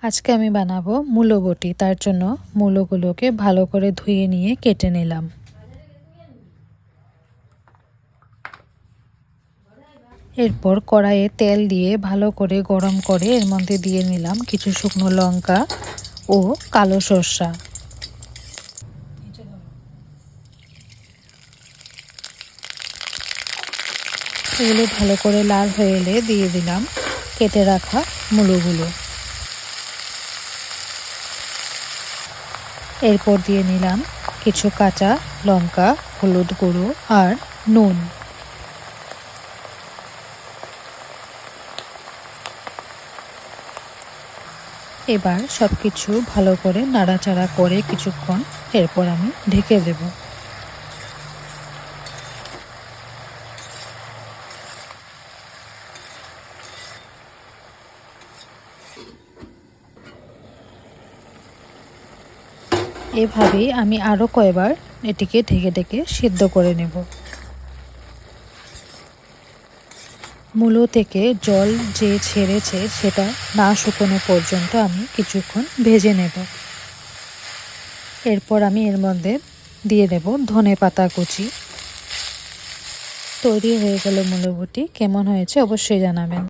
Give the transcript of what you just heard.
আজকে আমি বানাবো মূলো বটি। তার জন্য মূলোগুলোকে ভালো করে ধুয়ে নিয়ে কেটে নিলাম। এরপর কড়াইয়ে তেল দিয়ে ভালো করে গরম করে এর মধ্যে দিয়ে নিলাম কিছু শুকনো লঙ্কা ও কালো সর্ষা। এগুলো ভালো করে লাল হয়ে এলে দিয়ে দিলাম কেটে রাখা মূলোগুলো। এরপর দিয়ে নিলাম কিছু কাঁচা লঙ্কা, হলুদ গুঁড়ো আর নুন। এবার সবকিছু ভালো করে নাড়াচাড়া করে কিছুক্ষণ এরপর আমি ঢেকে দেব। এভাবেই আমি আরও কয়েকবার এটিকে ঢেকে ঢেকে সিদ্ধ করে নেব। মূলো থেকে জল যে ছেড়েছে সেটা না শুকনো পর্যন্ত আমি কিছুক্ষণ ভেজে নেব। এরপর আমি এর মধ্যে দিয়ে দেব ধনেপাতা কুচি। তৈরি হয়ে গেল মূলো বটি। কেমন হয়েছে অবশ্যই জানাবেন।